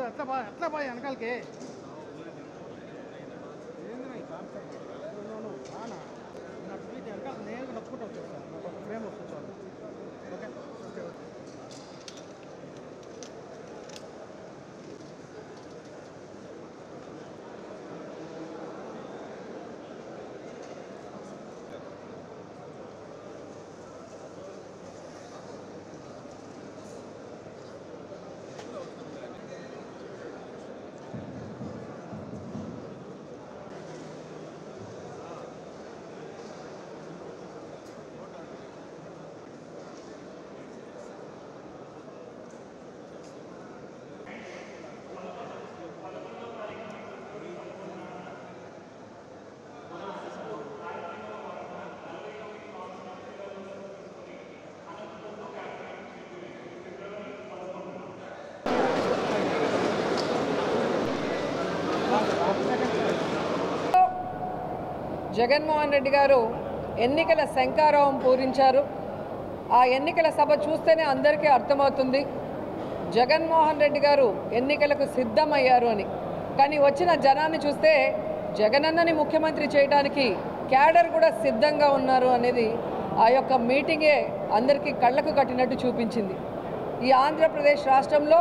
ఎట్లా బాయ్ వెనకాలకి వెనకాల నేను నచ్చుకుంటూ వచ్చేస్తాను నాకు ఒక ఫ్రేమ్ వస్తుంది చాలు ఓకే జగన్మోహన్ రెడ్డి గారు ఎన్నికల శంఖారావం పూరించారు. ఆ ఎన్నికల సభ చూస్తేనే అందరికీ అర్థమవుతుంది జగన్మోహన్ రెడ్డి గారు ఎన్నికలకు సిద్ధమయ్యారు అని. కానీ వచ్చిన జనాన్ని చూస్తే జగనన్నని ముఖ్యమంత్రి చేయడానికి క్యాడర్ కూడా సిద్ధంగా ఉన్నారు అనేది ఆ యొక్క మీటింగే అందరికీ కళ్ళకు కట్టినట్టు చూపించింది. ఈ ఆంధ్రప్రదేశ్ రాష్ట్రంలో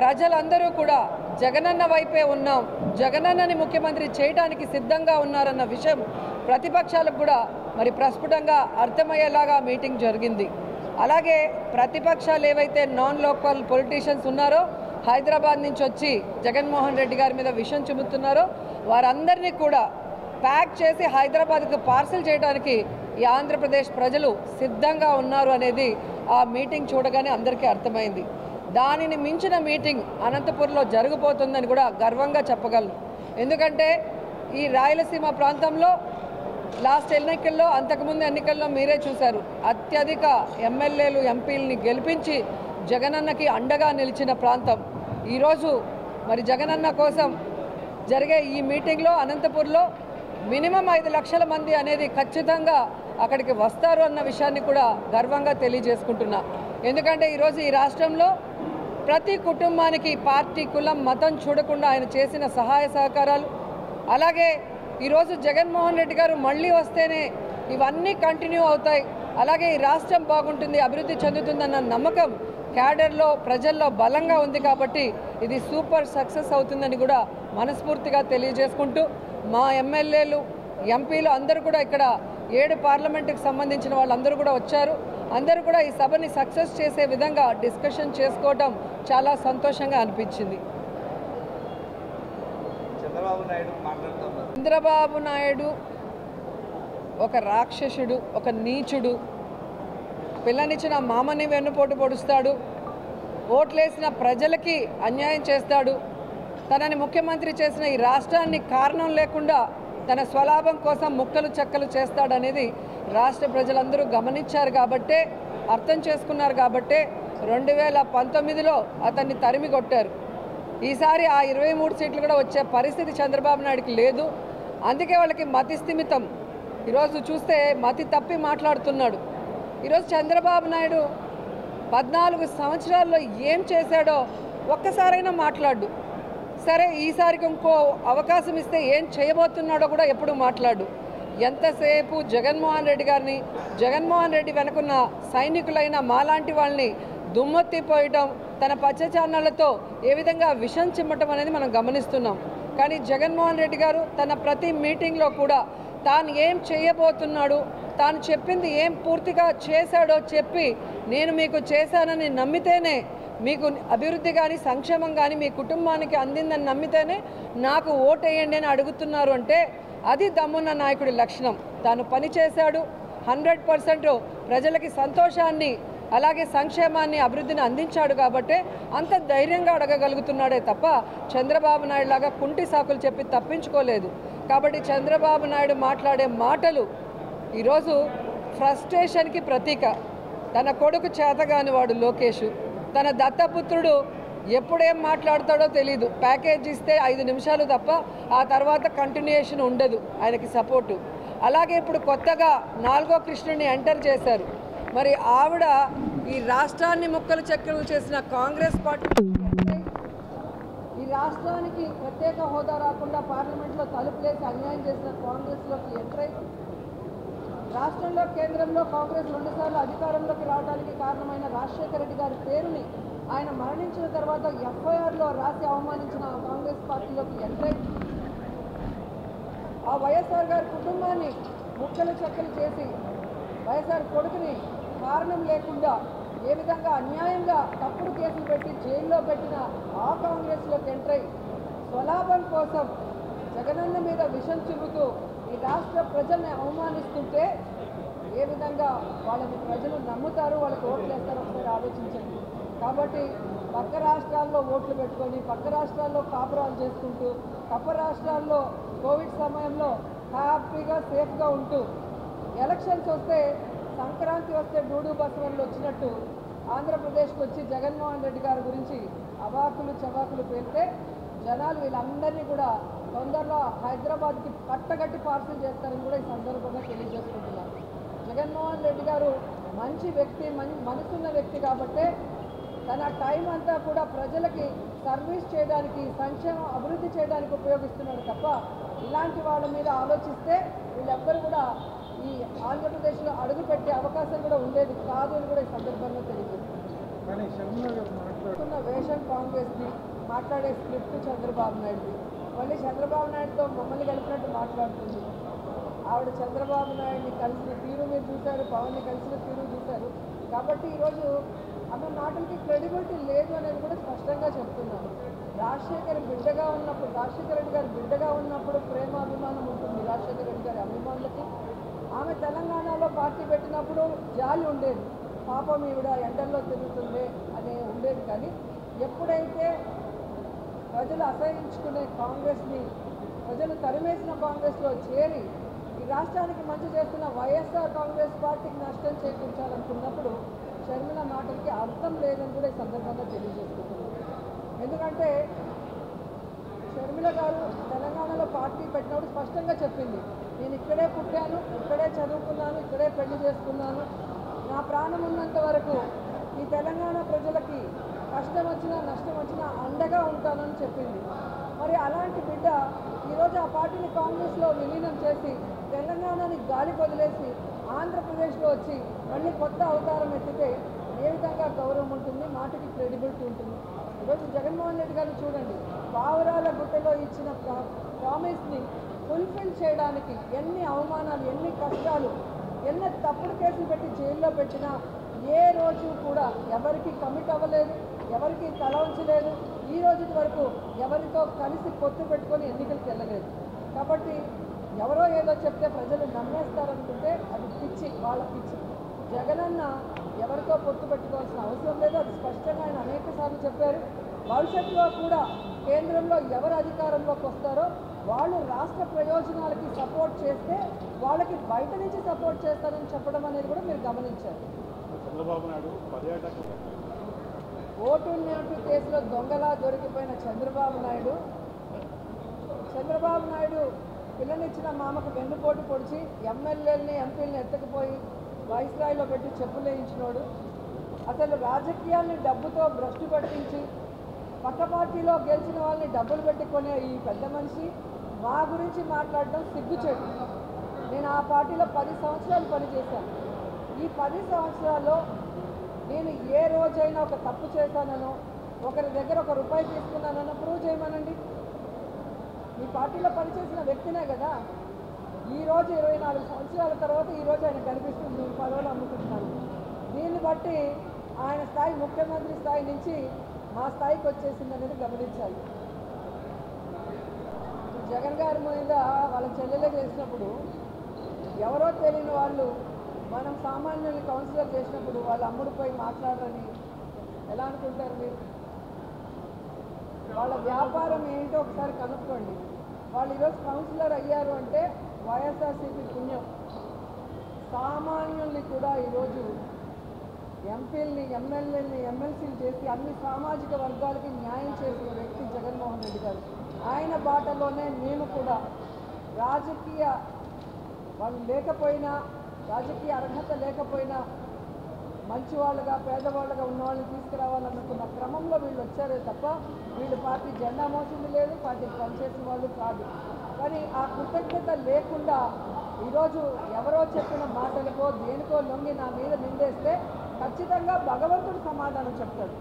ప్రజలందరూ కూడా జగనన్న వైపే ఉన్నాం, జగనన్నని ముఖ్యమంత్రి చేయడానికి సిద్ధంగా ఉన్నారన్న విషయం ప్రతిపక్షాలకు కూడా మరి ప్రస్ఫుటంగా అర్థమయ్యేలాగా మీటింగ్ జరిగింది. అలాగే ప్రతిపక్షాలు ఏవైతే నాన్ లోకల్ పొలిటీషియన్స్ ఉన్నారో హైదరాబాద్ నుంచి వచ్చి జగన్మోహన్ రెడ్డి గారి మీద విషం చిమ్ముతున్నారో వారందరినీ కూడా ప్యాక్ చేసి హైదరాబాద్కు పార్సల్ చేయడానికి ఈ ఆంధ్రప్రదేశ్ ప్రజలు సిద్ధంగా ఉన్నారు అనేది ఆ మీటింగ్ చూడగానే అందరికీ అర్థమైంది. దానిని మించిన మీటింగ్ అనంతపురంలో జరగబోతుందని కూడా గర్వంగా చెప్పగలను. ఎందుకంటే ఈ రాయలసీమ ప్రాంతంలో లాస్ట్ ఎన్నికల్లో అంతకుముందు ఎన్నికల్లో మీరే చూశారు అత్యధిక ఎమ్మెల్యేలు ఎంపీలని గెలిపించి జగనన్నకి అండగా నిలిచిన ప్రాంతం. ఈరోజు మరి జగనన్న కోసం జరిగే ఈ మీటింగ్లో అనంతపురంలో మినిమం 5 లక్షల మంది అనేది ఖచ్చితంగా అక్కడికి వస్తారు అన్న విషయాన్ని కూడా గర్వంగా తెలియజేసుకుంటున్నా. ఎందుకంటే ఈరోజు ఈ రాష్ట్రంలో ప్రతి కుటుంబానికి పార్టీ కులం మతం చూడకుండా ఆయన చేసిన సహాయ సహకారాలు, అలాగే ఈరోజు జగన్మోహన్ రెడ్డి గారు మళ్ళీ వస్తేనే ఇవన్నీ కంటిన్యూ అవుతాయి, అలాగే ఈ రాష్ట్రం బాగుంటుంది అభివృద్ధి చెందుతుందన్న నమ్మకం క్యాడర్లో ప్రజల్లో బలంగా ఉంది. కాబట్టి ఇది సూపర్ సక్సెస్ అవుతుందని కూడా మనస్ఫూర్తిగా తెలియజేసుకుంటూ మా ఎమ్మెల్యేలు ఎంపీలు అందరూ కూడా ఇక్కడ 7 పార్లమెంటుకు సంబంధించిన వాళ్ళందరూ కూడా వచ్చారు. అందరూ కూడా ఈ సభని సక్సెస్ చేసే విధంగా డిస్కషన్ చేసుకోవడం చాలా సంతోషంగా అనిపించింది. చంద్రబాబు నాయుడు ఒక రాక్షసుడు, ఒక నీచుడు. పిల్లనిచ్చిన మామని వెన్నుపోటు పొడుస్తాడు, ఓట్లేసిన ప్రజలకి అన్యాయం చేస్తాడు. తనని ముఖ్యమంత్రి చేసిన ఈ రాష్ట్రాన్ని కారణం లేకుండా తన స్వలాభం కోసం ముక్కలు చెక్కలు చేస్తాడనేది రాష్ట్ర ప్రజలందరూ గమనించారు కాబట్టే, అర్థం చేసుకున్నారు కాబట్టే 2019లో అతన్ని తరిమి కొట్టారు. ఈసారి ఆ 23 సీట్లు కూడా వచ్చే పరిస్థితి చంద్రబాబు నాయుడుకి లేదు. అందుకే వాళ్ళకి మతి స్థిమితం. ఈరోజు చూస్తే మతి తప్పి మాట్లాడుతున్నాడు. ఈరోజు చంద్రబాబు నాయుడు 14 సంవత్సరాల్లో ఏం చేశాడో ఒక్కసారైనా మాట్లాడు. సరే ఈసారికి ఇంకో అవకాశం ఇస్తే ఏం చేయబోతున్నాడో కూడా ఎప్పుడు మాట్లాడు. ఎంతసేపు జగన్మోహన్ రెడ్డి గారిని, జగన్మోహన్ రెడ్డి వెనుకున్న సైనికులైన మాలాంటి వాళ్ళని దుమ్మెత్తిపోయటం, తన పచ్చ ఛానళ్లతో ఏ విధంగా విషం చిమ్మటం అనేది మనం గమనిస్తున్నాం. కానీ జగన్మోహన్ రెడ్డి గారు తన ప్రతి మీటింగ్లో కూడా తాను ఏం చేయబోతున్నాడు, తాను చెప్పింది ఏం పూర్తిగా చేశాడో చెప్పి నేను మీకు చేశానని నమ్మితేనే మీకు అభివృద్ధి కానీ సంక్షేమం కానీ మీ కుటుంబానికి అందిందని నమ్మితేనే నాకు ఓటేయండి అని అడుగుతున్నారు అంటే అది దమ్మున్న నాయకుడి లక్షణం. తాను పనిచేశాడు, 100% ప్రజలకి సంతోషాన్ని అలాగే సంక్షేమాన్ని అభివృద్ధిని అందించాడు కాబట్టి అంత ధైర్యంగా అడగగలుగుతున్నాడే తప్ప చంద్రబాబు నాయుడు లాగా కుంటి సాకులు చెప్పి తప్పించుకోలేదు. కాబట్టి చంద్రబాబు నాయుడు మాట్లాడే మాటలు ఈరోజు ఫ్రస్ట్రేషన్కి ప్రతీక. తన కొడుకు చేతగాని వాడు లోకేష్, తన దత్తపుత్రుడు ఎప్పుడేం మాట్లాడతాడో తెలీదు. ప్యాకేజ్ ఇస్తే 5 నిమిషాలు తప్ప ఆ తర్వాత కంటిన్యూయేషన్ ఉండదు ఆయనకి సపోర్టు. అలాగే ఇప్పుడు కొత్తగా 4వ కృష్ణుడిని ఎంటర్ చేశారు. మరి ఆవిడ ఈ రాష్ట్రాన్ని ముక్కలు చెక్కలు చేసిన కాంగ్రెస్ పార్టీ, ఈ రాష్ట్రానికి ప్రత్యేక హోదా రాకుండా పార్లమెంట్లో తలుపులేసి అన్యాయం చేసిన కాంగ్రెస్లోకి ఎంటర్ అయి రాష్ట్రంలో కేంద్రంలో కాంగ్రెస్ 2 సార్లు అధికారంలోకి రావడానికి కారణమైన రాజశేఖర రెడ్డి గారి పేరుని ఆయన మరణించిన తర్వాత FIRలో రాసి అవమానించిన కాంగ్రెస్ పార్టీలోకి ఎంటర్ అయి ఆ వైఎస్ఆర్ గారి కుటుంబాన్ని ముక్కలు చెక్కలు చేసి వైఎస్ఆర్ కొడుకుని కారణం లేకుండా ఏ విధంగా అన్యాయంగా తప్పుడు కేసులు పెట్టి జైల్లో పెట్టిన ఆ కాంగ్రెస్లోకి ఎంటర్ అయి స్వలాభం కోసం జగనన్న మీద విషం చిమ్ముతూ ఈ రాష్ట్ర ప్రజల్ని అవమానిస్తుంటే ఏ విధంగా వాళ్ళని ప్రజలు నమ్ముతారు, వాళ్ళకి ఓట్లు వేస్తారో ఒకసారి ఆలోచించండి. కాబట్టి పక్క రాష్ట్రాల్లో ఓట్లు పెట్టుకొని పక్క రాష్ట్రాల్లో కాపురాలు చేసుకుంటూ పక్క రాష్ట్రాల్లో కోవిడ్ సమయంలో హ్యాపీగా సేఫ్గా ఉంటూ ఎలక్షన్స్ వస్తే సంక్రాంతి వస్తే డూడు బసవన్లు వచ్చినట్టు ఆంధ్రప్రదేశ్కి వచ్చి జగన్మోహన్ రెడ్డి గారి గురించి అవాకులు చవాకులు పేలితే జనాలు వీళ్ళందరినీ కూడా తొందరలో హైదరాబాద్కి కట్టగట్టి పార్సల్ చేస్తారని కూడా ఈ సందర్భంగా తెలియజేసుకుంటున్నారు. జగన్మోహన్ రెడ్డి గారు మంచి వ్యక్తి, మనసున్న వ్యక్తి కాబట్టే తన టైం అంతా కూడా ప్రజలకి సర్వీస్ చేయడానికి, సంక్షేమం అభివృద్ధి చేయడానికి ఉపయోగిస్తున్నాడు తప్ప ఇలాంటి వాళ్ళ మీద ఆలోచిస్తే వీళ్ళెవ్వరు కూడా ఈ ఆంధ్రప్రదేశ్లో అడుగుపెట్టే అవకాశం కూడా ఉండేది కాదు అని కూడా ఈ సందర్భంగా తెలియజేస్తున్న వేషం కాంగ్రెస్ని, మాట్లాడే స్క్రిప్ట్ చంద్రబాబు నాయుడుది. మళ్ళీ చంద్రబాబు నాయుడుతో మమ్మల్ని కలిపినట్టు మాట్లాడుతుంది. ఆవిడ చంద్రబాబు నాయుడిని కలిసిన తీరు మీరు చూశారు, పవన్ని కలిసిన తీరు చూశారు. కాబట్టి ఈరోజు ఆమె మాటలకి క్రెడిబిలిటీ లేదు అనేది కూడా స్పష్టంగా చెప్తున్నాను. రాజశేఖర రెడ్డి గారి బిడ్డగా ఉన్నప్పుడు ప్రేమ అభిమానం ఉంటుంది రాజశేఖర రెడ్డి గారి అభిమానులకి. ఆమె తెలంగాణలో పార్టీ పెట్టినప్పుడు జాలి ఉండేది, పాపం ఈవిడ ఎండల్లో తిరుగుతుంది అనే ఉండేది. కానీ ఎప్పుడైతే ప్రజలు అసహించుకునే కాంగ్రెస్ని, ప్రజలు తరిమేసిన కాంగ్రెస్లో చేరి ఈ రాష్ట్రానికి మంచి చేస్తున్న వైఎస్ఆర్ కాంగ్రెస్ పార్టీకి నష్టం చేకూర్చాలనుకున్నప్పుడు షర్మిల మాటలకి అర్థం లేదని కూడా ఈ సందర్భంగా తెలియజేసుకుంటున్నాను. ఎందుకంటే షర్మిల గారు తెలంగాణలో పార్టీ పెట్టినప్పుడు స్పష్టంగా చెప్పింది, నేను ఇక్కడే పుట్టాను, ఇక్కడే చదువుకున్నాను, ఇక్కడే పెళ్లి చేసుకున్నాను, నా ప్రాణం ఉన్నంత వరకు ఈ తెలంగాణ ప్రజలకి కష్టం వచ్చినా నష్టం వచ్చినా అండగా ఉంటానని చెప్పింది. మరి అలాంటి బిడ్డ ఈరోజు ఆ పార్టీని కాంగ్రెస్లో విలీనం చేసి తెలంగాణని గాలి వదిలేసి ఆంధ్రప్రదేశ్లో వచ్చి మళ్ళీ కొత్త అవతారం ఎత్తితే ఏ విధంగా గౌరవం ఉంటుంది, మాటకి క్రెడిబిలిటీ ఉంటుంది. ఈరోజు జగన్మోహన్ రెడ్డి గారు చూడండి, పావురాల గుట్టలో ఇచ్చిన ప్రామిస్ని ఫుల్ఫిల్ చేయడానికి ఎన్ని అవమానాలు, ఎన్ని కష్టాలు, ఎన్ని తప్పుడు కేసులు పెట్టి జైల్లో పెట్టినా ఏ రోజు కూడా ఎవరికి కమిట్ అవ్వలేదు, ఎవరికి తల ఉంచలేదు. ఈ రోజు వరకు ఎవరితో కలిసి పొత్తు పెట్టుకొని ఎన్నికలకు వెళ్ళలేదు. కాబట్టి ఎవరో ఏదో చెప్తే ప్రజలు నమ్మేస్తారనుకుంటే అది పిచ్చి, వాళ్ళ పిచ్చి. జగనన్న ఎవరితో పొత్తు పెట్టుకోవాల్సిన అవసరం లేదు, అది స్పష్టంగా ఆయన అనేక సార్లు చెప్పారు. భవిష్యత్తులో కూడా కేంద్రంలో ఎవరు అధికారంలోకి వస్తారో వాళ్ళు రాష్ట్ర ప్రయోజనాలకి సపోర్ట్ చేస్తే వాళ్ళకి బయట నుంచి సపోర్ట్ చేస్తారని చెప్పడం అనేది కూడా మీరు గమనించారు. చంద్రబాబు నాయుడు ఓటు నోటు కేసులో దొంగలా దొరికిపోయిన చంద్రబాబు నాయుడు పిల్లనిచ్చిన మామకు వెన్నుపోటు పొడిచి ఎమ్మెల్యేలని ఎంపీలని ఎత్తకపోయి వైస్రాయ్లో పెట్టి చెప్పులు వేయించినోడు. అసలు రాజకీయాల్ని డబ్బుతో భ్రష్టు పట్టించి పక్క పార్టీలో గెలిచిన వాళ్ళని డబ్బులు పెట్టుకునే ఈ పెద్ద మనిషి మా గురించి మాట్లాడడం సిగ్గుచేటు. నేను ఆ పార్టీలో 10 సంవత్సరాలు పనిచేశాను. ఈ 10 సంవత్సరాల్లో నేను ఏ రోజైనా ఒక తప్పు చేశానో, ఒకరి దగ్గర ₹1 తీసుకున్నానో ప్రూవ్ చేయమనండి. మీ పార్టీలో పనిచేసిన వ్యక్తినే కదా. ఈరోజు 24 సంవత్సరాల తర్వాత ఈరోజు ఆయన కనిపిస్తుంది, 10 రోజులు అమ్ముకుంటున్నాను. దీన్ని బట్టి ఆయన స్థాయి ముఖ్యమంత్రి స్థాయి నుంచి మా స్థాయికి వచ్చేసింది అనేది గమనించాలి. జగన్ గారి మీద వాళ్ళ చెల్లెలే చేసినప్పుడు ఎవరో తెలియని వాళ్ళు మనం సామాన్యుల్ని కౌన్సిలర్ చేసినప్పుడు వాళ్ళ అమ్ముడిపోయి మాట్లాడరని ఎలా అనుకుంటారు మీరు? వాళ్ళ వ్యాపారం ఏంటో ఒకసారి కనుక్కోండి. వాళ్ళు ఈరోజు కౌన్సిలర్ అయ్యారు అంటే వైఎస్ఆర్సీపీ పుణ్యం. సామాన్యుల్ని కూడా ఈరోజు ఎంపీల్ని, ఎమ్మెల్యేలని, ఎమ్మెల్సీలు చేసి అన్ని సామాజిక వర్గాలకి న్యాయం చేసిన వ్యక్తి జగన్మోహన్ రెడ్డి గారు. ఆయన బాటలోనే మేము కూడా రాజకీయ వాళ్ళు లేకపోయినా, రాజకీయ అర్హత లేకపోయినా మంచివాళ్ళుగా, పేదవాళ్ళుగా ఉన్న వాళ్ళని తీసుకురావాలనుకున్న క్రమంలో వీళ్ళు వచ్చారే తప్ప వీళ్ళు పార్టీ జెండా మోసింది లేదు, పార్టీకి పనిచేసిన వాళ్ళు కాదు. కానీ ఆ కృతజ్ఞత లేకుండా ఈరోజు ఎవరో చెప్పిన మాటలకో దేనికో లొంగి నా మీద నిందేస్తే ఖచ్చితంగా భగవంతుడు సమాధానం చెప్తాడు.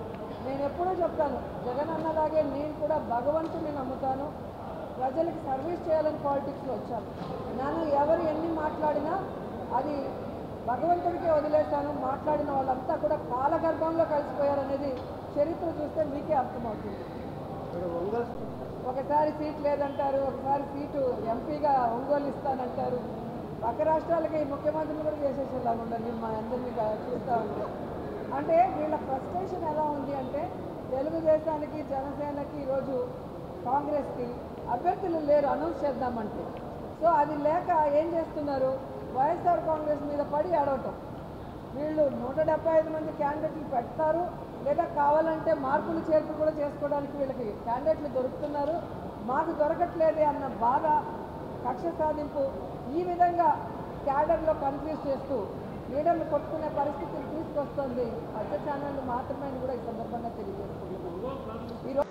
నేను ఎప్పుడూ చెప్తాను, జగన్ అన్నలాగే నేను కూడా భగవంతుడిని నమ్ముతాను. ప్రజలకు సర్వీస్ చేయాలని పాలిటిక్స్లో వచ్చాను. నన్ను ఎవరు ఎన్ని మాట్లాడినా అది భగవంతుడికే వదిలేశాను. మాట్లాడిన వాళ్ళంతా కూడా కాలగర్భంలో కలిసిపోయారనేది చరిత్ర చూస్తే మీకే అర్థమవుతుంది. ఒకసారి సీట్ లేదంటారు, ఒకసారి సీటు ఎంపీగా ఒంగోలు ఇస్తానంటారు. పక్క రాష్ట్రాలకి ముఖ్యమంత్రులు కూడా చేసేసేలాగా ఉండండి మా అందరినీ చూస్తూ ఉంటే. అంటే వీళ్ళ ఫ్రస్ట్రేషన్ ఎలా ఉంది అంటే తెలుగుదేశానికి, జనసేనకి, ఈరోజు కాంగ్రెస్కి అభ్యర్థులు లేరు అనౌన్స్ చేద్దామంటే. సో అది లేక ఏం చేస్తున్నారు, వైఎస్ఆర్ కాంగ్రెస్ మీద పడి ఆడవటం. వీళ్ళు 175 మంది క్యాండిడేట్లు పెడతారు, లేదా కావాలంటే మార్పులు చేర్పులు కూడా చేసుకోవడానికి వీళ్ళకి క్యాండిడేట్లు దొరుకుతున్నారు. మాకు దొరకట్లేదే అన్న బాధ, కక్ష సాధింపు, ఈ విధంగా క్యాడర్లో కన్ఫ్యూజ్ చేస్తూ లీడర్లు కొట్టుకునే పరిస్థితిని తీసుకొస్తుంది మధ్య ఛానళ్ళు మాత్రమే కూడా ఈ సందర్భంగా తెలియజేస్తున్నాను.